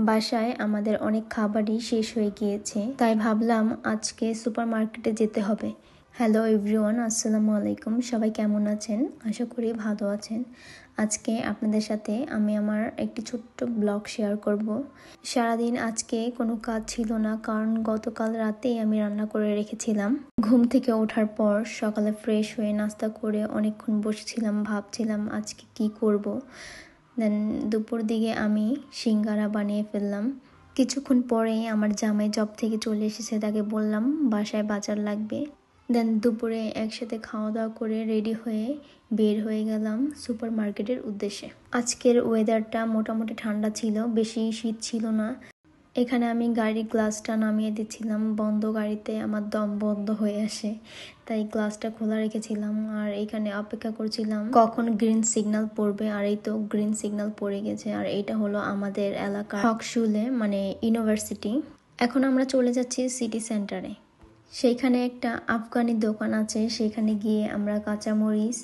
বাসায় আমাদের অনেক খাবারই শেষ হয়ে গিয়েছে, তাই ভাবলাম আজকে সুপারমার্কেটে যেতে হবে। হ্যালো এভরিওয়ান, আসসালামু আলাইকুম। সবাই কেমন আছেন? আশা করি ভালো আছেন। আজকে আপনাদের সাথে আমি আমার একটি ছোট্ট ব্লগ শেয়ার করব। সারাদিন আজকে কোনো কাজ ছিল না, কারণ গতকাল রাতেই আমি রান্না করে রেখেছিলাম। ঘুম থেকে ওঠার পর সকালে ফ্রেশ হয়ে নাস্তা করে অনেকক্ষণ বসেছিলাম, ভাবছিলাম আজকে কি করব। দেন দুপুর দিকে আমি সিঙ্গারা বানিয়ে ফেললাম। কিছুক্ষণ পরেই আমার জামাই জব থেকে চলে এসেছে, তাকে বললাম বাসায় বাজার লাগবে। দেন দুপুরে একসাথে খাওয়া দাওয়া করে রেডি হয়ে বের হয়ে গেলাম সুপার মার্কেটের উদ্দেশ্যে। আজকের ওয়েদারটা মোটামুটি ঠান্ডা ছিল, বেশি শীত ছিল না। এখানে আমি গাড়ির গ্লাসটা নামিয়ে দিচ্ছিলাম, বন্ধ গাড়িতে আমার দম বন্ধ হয়ে আসে, তাই গ্লাসটা খোলা রেখেছিলাম। আর এখানে অপেক্ষা করছিলাম কখন গ্রিন সিগন্যাল পড়বে। আর এই তো গ্রিন সিগন্যাল পড়ে গেছে। আর এটা হলো আমাদের এলাকার হকশুলে, মানে ইউনিভার্সিটি। এখন আমরা চলে যাচ্ছি সিটি সেন্টারে। সেইখানে একটা আফগানি দোকান আছে, সেখানে গিয়ে আমরা কাঁচামরিচ,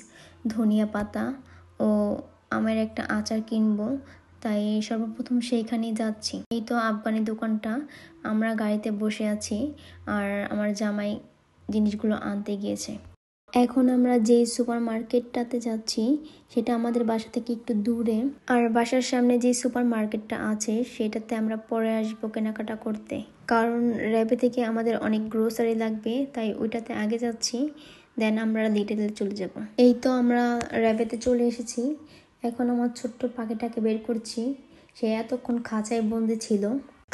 ধনিয়া পাতা ও আমের একটা আচার কিনবো, তাই সর্বপ্রথম সেইখানেই যাচ্ছি। এই তো আফগানি দোকানটা। আমরা গাড়িতে বসে আছি আর আমার জামাই জিনিসগুলো আনতে গিয়েছে। এখন আমরা যে সুপার মার্কেটটাতে যাচ্ছি সেটা আমাদের বাসা থেকে একটু দূরে। আর বাসার সামনে যে সুপার মার্কেটটা আছে সেটাতে আমরা পরে আসবো কেনাকাটা করতে, কারণ র্যাবে থেকে আমাদের অনেক গ্রোসারি লাগবে, তাই ওইটাতে আগে যাচ্ছি। দেন আমরা লিটলে চলে যাব। এই তো আমরা র্যাবেতে চলে এসেছি। এখন আমার ছোট্ট পাখিটাকে বের করছি। সে এতক্ষণ খাঁচায় বন্দি ছিল।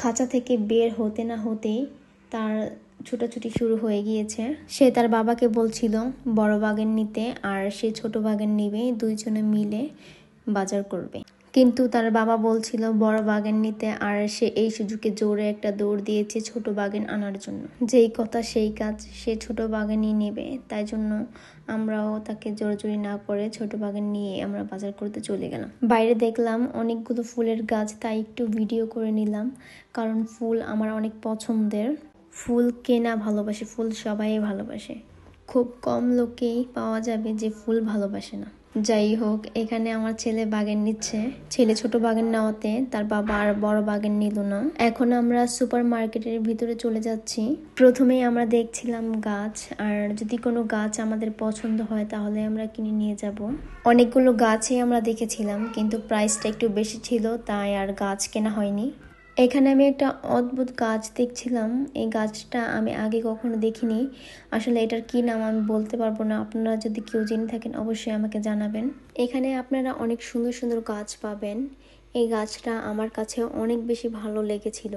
খাঁচা থেকে বের হতে না হতেই তার ছুটাছুটি শুরু হয়ে গিয়েছে। সে তার বাবাকে বলছিল বড় বাগেন নিতে, আর সে ছোট বাগেন নিবে, দুইজনে মিলে বাজার করবে। কিন্তু তার বাবা বলছিল বড় বাগেন নিতে, আর সে এই সুযোগে জোরে একটা দৌড় দিয়েছে ছোট বাগেন আনার জন্য। যেই কথা সেই কাজ, সে ছোট বাগেনই নেবে। তাই জন্য আমরাও তাকে জোরাজুরি না করে ছোট বাগেন নিয়ে আমরা বাজার করতে চলে গেলাম। বাইরে দেখলাম অনেকগুলো ফুলের গাছ, তাই একটু ভিডিও করে নিলাম, কারণ ফুল আমার অনেক পছন্দের। ফুল কেনা ভালোবাসে, ফুল সবাই ভালোবাসে। খুব কম লোকেই পাওয়া যাবে যে ফুল ভালোবাসে না। যাই হোক, এখানে আমার ছেলে বাগেন নিচ্ছে। ছেলে ছোট বাগেন নেওয়াতে তার বাবা আর বড় বাগেন নিল না। এখন আমরা সুপার মার্কেটের ভিতরে চলে যাচ্ছি। প্রথমেই আমরা দেখছিলাম গাছ, আর যদি কোনো গাছ আমাদের পছন্দ হয় তাহলে আমরা কিনে নিয়ে যাব। অনেকগুলো গাছই আমরা দেখেছিলাম, কিন্তু প্রাইসটা একটু বেশি ছিল, তাই আর গাছ কেনা হয়নি। এখানে আমি একটা অদ্ভুত গাছ দেখছিলাম। এই গাছটা আমি আগে কখনো দেখিনি। আসলে এটার কি নাম আমি বলতে পারবো না। আপনারা যদি কেউ জেনে থাকেন অবশ্যই আমাকে জানাবেন। এখানে আপনারা অনেক সুন্দর সুন্দর গাছ পাবেন। এই গাছটা আমার কাছে অনেক বেশি ভালো লেগেছিল।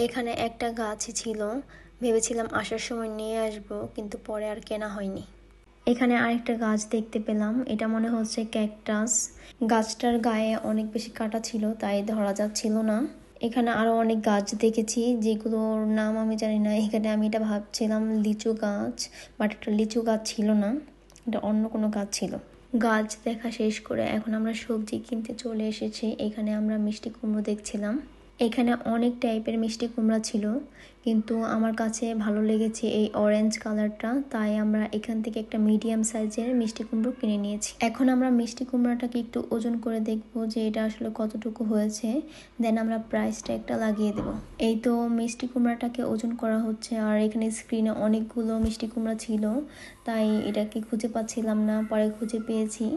এখানে একটা গাছই ছিল, ভেবেছিলাম আসার সময় নিয়ে আসবো, কিন্তু পরে আর কেনা হয়নি। এখানে আরেকটা গাছ দেখতে পেলাম, এটা মনে হচ্ছে ক্যাকটাস। গাছটার গায়ে অনেক বেশি কাটা ছিল, তাই ধরা যাচ্ছিল না। এখানে আরো অনেক গাছ দেখেছি যেগুলোর নাম আমি জানি না। এখানে আমি এটা ভাবছিলাম লিচু গাছ, বাট এটা লিচু গাছ ছিল না, এটা অন্য কোনো গাছ ছিল। গাছ দেখা শেষ করে এখন আমরা সবজি কিনতে চলে এসেছি। এখানে আমরা মিষ্টি কুমড়ো দেখছিলাম। এখানে অনেক টাইপের মিষ্টি কুমড়া ছিল, কিন্তু আমার কাছে ভালো লেগেছে এই অরেঞ্জ কালারটা, তাই আমরা এখান থেকে একটা মিডিয়াম সাইজের মিষ্টি কুমড়ো কিনে নিয়েছি। এখন আমরা মিষ্টি কুমড়াটাকে একটু ওজন করে দেখবো যে এটা আসলে কতটুকু হয়েছে, দেন আমরা প্রাইসটা একটা লাগিয়ে দেব। এই তো মিষ্টি কুমড়াটাকে ওজন করা হচ্ছে, আর এখানে স্ক্রিনে অনেকগুলো মিষ্টি কুমড়া ছিল, তাই এটাকে খুঁজে পাচ্ছিলাম না, পরে খুঁজে পেয়েছি।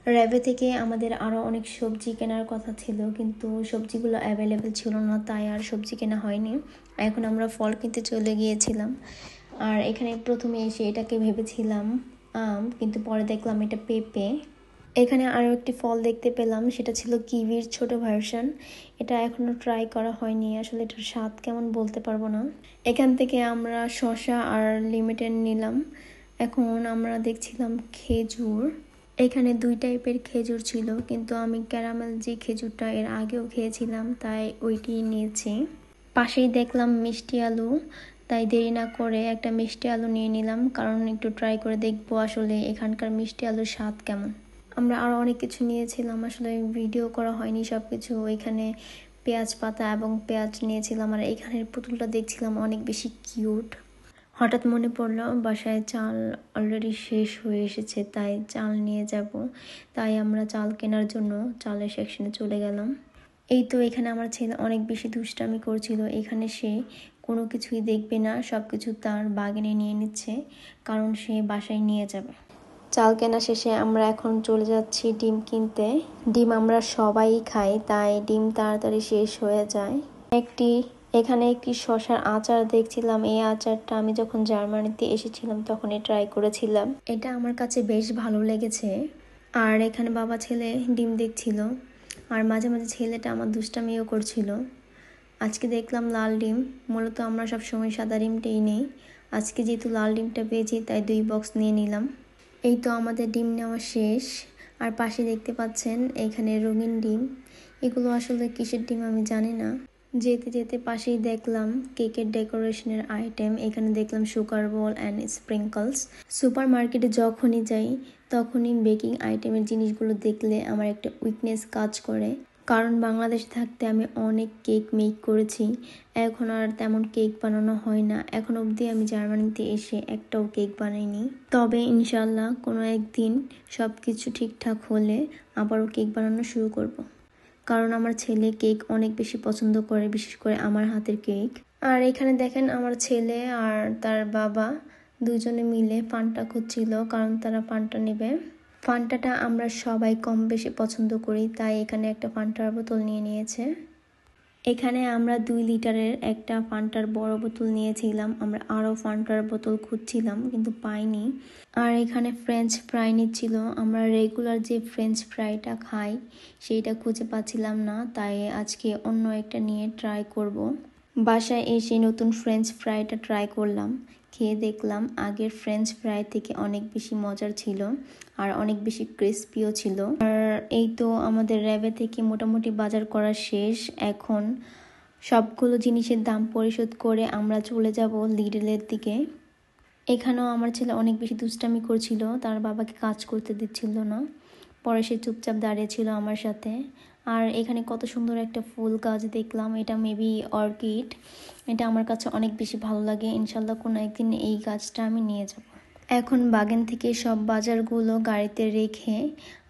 র্যাবে থেকে আমাদের আরও অনেক সবজি কেনার কথা ছিল, কিন্তু সবজিগুলো অ্যাভেলেবেল ছিল না, তাই আর সবজি কেনা হয়নি। এখন আমরা ফল কিনতে চলে গিয়েছিলাম। আর এখানে প্রথমে এসে এটাকে ভেবেছিলাম আম, কিন্তু পরে দেখলাম এটা পেঁপে। এখানে আরও একটি ফল দেখতে পেলাম, সেটা ছিল কিউইর ছোট ভার্সন। এটা এখনও ট্রাই করা হয়নি, আসলে এটার স্বাদ কেমন বলতে পারবো না। এখান থেকে আমরা শসা আর লিমিটেড নিলাম। এখন আমরা দেখছিলাম খেজুর। এখানে দুই টাইপের খেজুর ছিল, কিন্তু আমি ক্যারামেল যে খেজুরটা এর আগেও খেয়েছিলাম, তাই ওইটি নিয়েছি। পাশেই দেখলাম মিষ্টি আলু, তাই দেরি না করে একটা মিষ্টি আলু নিয়ে নিলাম, কারণ একটু ট্রাই করে দেখবো আসলে এখানকার মিষ্টি আলুর স্বাদ কেমন। আমরা আরও অনেক কিছু নিয়েছিলাম, আসলে ভিডিও করা হয়নি সব কিছু। এখানে পেঁয়াজ পাতা এবং পেঁয়াজ নিয়েছিলাম। আর এখানের পুতুলটা দেখছিলাম অনেক বেশি কিউট। হঠাৎ মনে পড়লো বাসায় চাল অলরেডি শেষ হয়ে এসেছে, তাই চাল নিয়ে যাব। তাই আমরা চাল কেনার জন্য চালের সেকশনে চলে গেলাম। এই তো এখানে আমার ছেলে অনেক বেশি দুষ্টামি করছিল। এখানে সে কোনো কিছুই দেখবে না, সব কিছু তার বাগিনে নিয়ে নিচ্ছে, কারণ সে বাসায় নিয়ে যাবে। চাল কেনা শেষে আমরা এখন চলে যাচ্ছি ডিম কিনতে। ডিম আমরা সবাই খাই, তাই ডিম তাড়াতাড়ি শেষ হয়ে যায়। এখানে একটি শসার আচার দেখছিলাম। এই আচারটা আমি যখন জার্মানিতে এসেছিলাম তখনই ট্রাই করেছিলাম। এটা আমার কাছে বেশ ভালো লেগেছে। আর এখানে বাবা ছেলে ডিম দেখছিল, আর মাঝে মাঝে ছেলেটা আমার দুষ্টামিও করছিল। আজকে দেখলাম লাল ডিম। মূলত আমরা সব সময় সাদা ডিমটাই নেই, আজকে যেহেতু লাল ডিমটা পেয়েছি তাই 2 বক্স নিয়ে নিলাম। এই তো আমাদের ডিম নেওয়া শেষ। আর পাশে দেখতে পাচ্ছেন এখানে রঙিন ডিম। এগুলো আসলে কিসের ডিম আমি জানি না। যেতে যেতে পাশেই দেখলাম কেকের ডেকোরেশনের আইটেম। এখানে দেখলাম সুগার বল অ্যান্ড স্প্রিঙ্কলস। সুপার মার্কেটে যখনই যাই তখনই বেকিং আইটেমের জিনিসগুলো দেখলে আমার একটা উইকনেস কাজ করে, কারণ বাংলাদেশে থাকতে আমি অনেক কেক মেক করেছি। এখন আর তেমন কেক বানানো হয় না। এখন অবধি আমি জার্মানিতে এসে একটাও কেক বানাইনি। তবে ইনশাল্লাহ কোনো একদিন সব কিছু ঠিকঠাক হলে আবারও কেক বানানো শুরু করব। কারণ আমার ছেলে কেক অনেক বেশি পছন্দ করে, বিশেষ করে আমার হাতের কেক। আর এখানে দেখেন আমার ছেলে আর তার বাবা দুজনে মিলে ফান্টা খুঁজছিল, কারণ তারা ফান্টা নেবে। ফান্টাটা আমরা সবাই কম বেশি পছন্দ করি, তাই এখানে একটা ফান্টার বোতল নিয়ে নিয়েছে। এখানে আমরা 2 লিটারের একটা ফান্টার বড় বোতল নিয়েছিলাম। আমরা আরও ফান্টার বোতল খুঁজছিলাম কিন্তু পাইনি। আর এখানে ফ্রেঞ্চ ফ্রাই নিচ্ছিল। আমরা রেগুলার যে ফ্রেঞ্চ ফ্রাইটা খাই সেইটা খুঁজে পাচ্ছিলাম না, তাই আজকে অন্য একটা নিয়ে ট্রাই করব। বাসায় এসে নতুন ফ্রেঞ্চ ফ্রাইটা ট্রাই করলাম। খেয়ে দেখলাম আগের ফ্রেঞ্চ ফ্রাই থেকে অনেক বেশি মজার ছিল আর অনেক বেশি ক্রিস্পিও ছিল। আর এই তো আমাদের র্যাবে থেকে মোটামুটি বাজার করা শেষ। এখন সবগুলো জিনিসের দাম পরিশোধ করে আমরা চলে যাব লিডলের দিকে। এখানেও আমার ছেলে অনেক বেশি দুষ্টামি করছিল, তার বাবাকে কাজ করতে দিচ্ছিল না। পরে সে চুপচাপ দাঁড়িয়েছিল আমার সাথে। আর এখানে কত সুন্দর একটা ফুল গাছ দেখলাম, এটা মেবি অর্কিড। এটা আমার কাছে অনেক বেশি ভালো লাগে। ইনশাল্লাহ কোনো একদিন এই গাছটা আমি নিয়ে যাব। এখন বাগান থেকে সব বাজারগুলো গাড়িতে রেখে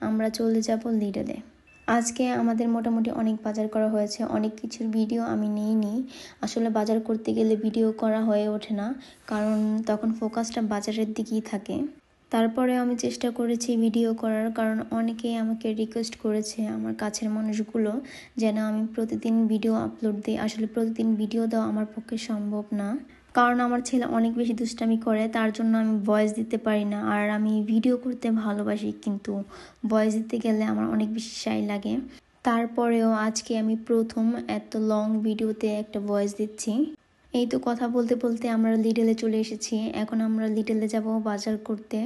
আমরা চলে যাব লিডলে। আজকে আমাদের মোটামুটি অনেক বাজার করা হয়েছে। অনেক কিছুর ভিডিও আমি নিইনি, আসলে বাজার করতে গেলে ভিডিও করা হয়ে ওঠে না, কারণ তখন ফোকাসটা বাজারের দিকেই থাকে। তারপরে আমি চেষ্টা করেছি ভিডিও করার, কারণ অনেকেই আমাকে রিকোয়েস্ট করেছে আমার কাছের মানুষগুলো যেন আমি প্রতিদিন ভিডিও আপলোড দিই। আসলে প্রতিদিন ভিডিও দেওয়া আমার পক্ষে সম্ভব না, কারণ আমার ছেলে অনেক বেশি দুষ্টামি করে, তার জন্য আমি ভয়েস দিতে পারি না। আর আমি ভিডিও করতে ভালোবাসি, কিন্তু ভয়েস দিতে গেলে আমার অনেক বেশি শাই লাগে। তারপরেও আজকে আমি প্রথম এত লং ভিডিওতে একটা ভয়েস দিচ্ছি। এই তো কথা বলতে বলতে আমরা লিডলে চলে এসেছি। এখন আমরা লিডলে যাব বাজার করতে।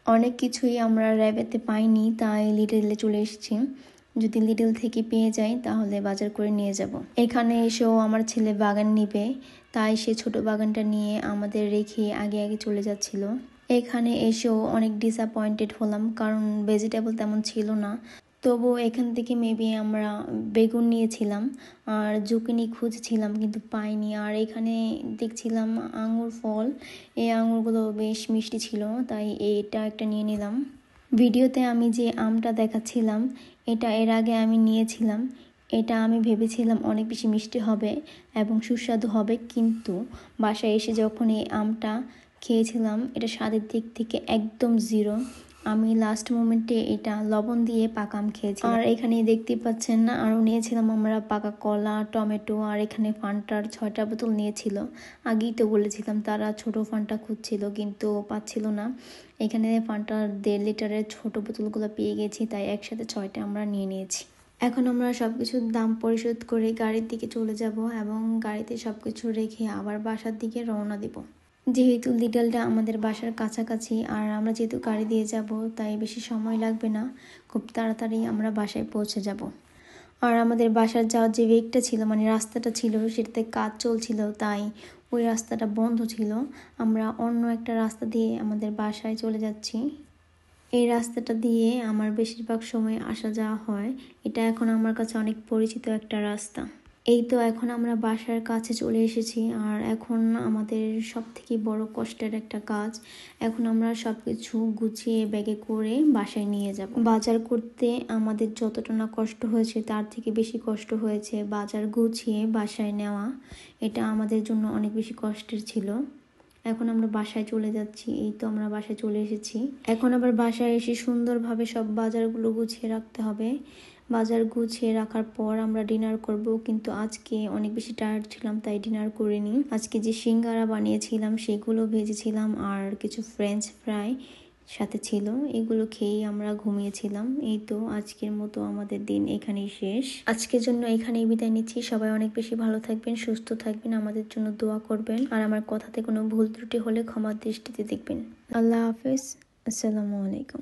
অনেক কিছুই আমরা র্যাবেতে পাইনি, তাই লিডলে চলে এসেছি। যদি লিডল থেকে পেয়ে যাই তাহলে বাজার করে নিয়ে যাব। এখানে এসেও আমার ছেলে বাগান নিবে, তাই সে ছোট বাগানটা নিয়ে আমাদের রেখে আগে আগে চলে যাচ্ছিল। এখানে এসেও অনেক ডিসঅ্যাপয়েন্টেড হলাম, কারণ ভেজিটেবল তেমন ছিল না। তবুও এখান থেকে মেবি আমরা বেগুন নিয়েছিলাম আর জুকিনি খুঁজছিলাম কিন্তু পাইনি। আর এখানে দেখছিলাম আঙুর ফল, এই আঙুরগুলো বেশ মিষ্টি ছিল, তাই এটা একটা নিয়ে নিলাম। ভিডিওতে আমি যে আমটা দেখাচ্ছিলাম এটা এর আগে আমি নিয়েছিলাম। এটা আমি ভেবেছিলাম অনেক বেশি মিষ্টি হবে এবং সুস্বাদু হবে, কিন্তু বাসায় এসে যখন এই আমটা খেয়েছিলাম এটা স্বাদের দিক থেকে একদম জিরো। আমি লাস্ট মোমেন্টে এটা লবণ দিয়ে পাকা আম খেয়েছি। আর এখানে দেখতে পাচ্ছেন না, আরও নিয়েছিলাম আমরা পাকা কলা, টমেটো। আর এখানে ফান্টার 6টা বোতল নিয়েছিল। আগেই তো বলেছিলাম তারা ছোট ফান্টা খুঁজছিল কিন্তু পাচ্ছিল না। এখানে ফান্টার 1.5 লিটারের ছোট বোতলগুলো পেয়ে গেছি, তাই একসাথে 6টা আমরা নিয়ে নিয়েছি। এখন আমরা সবকিছুর দাম পরিশোধ করে গাড়ির দিকে চলে যাব এবং গাড়িতে সবকিছু রেখে আবার বাসার দিকে রওনা দিব। যেহেতু লিডলটা আমাদের বাসার কাছাকাছি আর আমরা যেহেতু গাড়ি দিয়ে যাব, তাই বেশি সময় লাগবে না, খুব তাড়াতাড়ি আমরা বাসায় পৌঁছে যাব। আর আমাদের বাসার যাওয়ার যে ওয়েটা ছিল, মানে রাস্তাটা ছিল, সেটাতে কাজ চলছিল, তাই ওই রাস্তাটা বন্ধ ছিল। আমরা অন্য একটা রাস্তা দিয়ে আমাদের বাসায় চলে যাচ্ছি। এই রাস্তাটা দিয়ে আমার বেশিরভাগ সময় আসা যাওয়া হয়। এটা এখন আমার কাছে অনেক পরিচিত একটা রাস্তা। এই তো এখন আমরা বাসার কাছে চলে এসেছি। আর এখন আমাদের সব থেকে বড় কষ্টের একটা কাজ, এখন আমরা সবকিছু গুছিয়ে ব্যাগে করে বাসায় নিয়ে যাব। বাজার করতে আমাদের যতটা না কষ্ট হয়েছে তার থেকে বেশি কষ্ট হয়েছে বাজার গুছিয়ে বাসায় নেওয়া। এটা আমাদের জন্য অনেক বেশি কষ্টের ছিল। এখন আমরা বাসায় চলে যাচ্ছি। এই তো আমরা বাসায় চলে এসেছি। এখন আবার বাসায় এসে সুন্দরভাবে সব বাজারগুলো গুছিয়ে রাখতে হবে। বাজার গুছিয়ে রাখার পর আমরা ডিনার করব, কিন্তু আজকে অনেক বেশি টায়ার্ড ছিলাম তাই ডিনার করিনি। আজকে যে সিঙ্গারা বানিয়েছিলাম সেগুলো ভেজেছিলাম আর কিছু ফ্রেঞ্চ ফ্রাই সাথে ছিল, এগুলো খেয়েই আমরা ঘুমিয়েছিলাম। এই তো আজকের মতো আমাদের দিন এখানেই শেষ। আজকের জন্য এখানেই বিদায় নিচ্ছি। সবাই অনেক বেশি ভালো থাকবেন, সুস্থ থাকবেন, আমাদের জন্য দোয়া করবেন। আর আমার কথাতে কোনো ভুল ত্রুটি হলে ক্ষমার দৃষ্টিতে দেখবেন। আল্লাহ হাফেজ, আসসালামু আলাইকুম।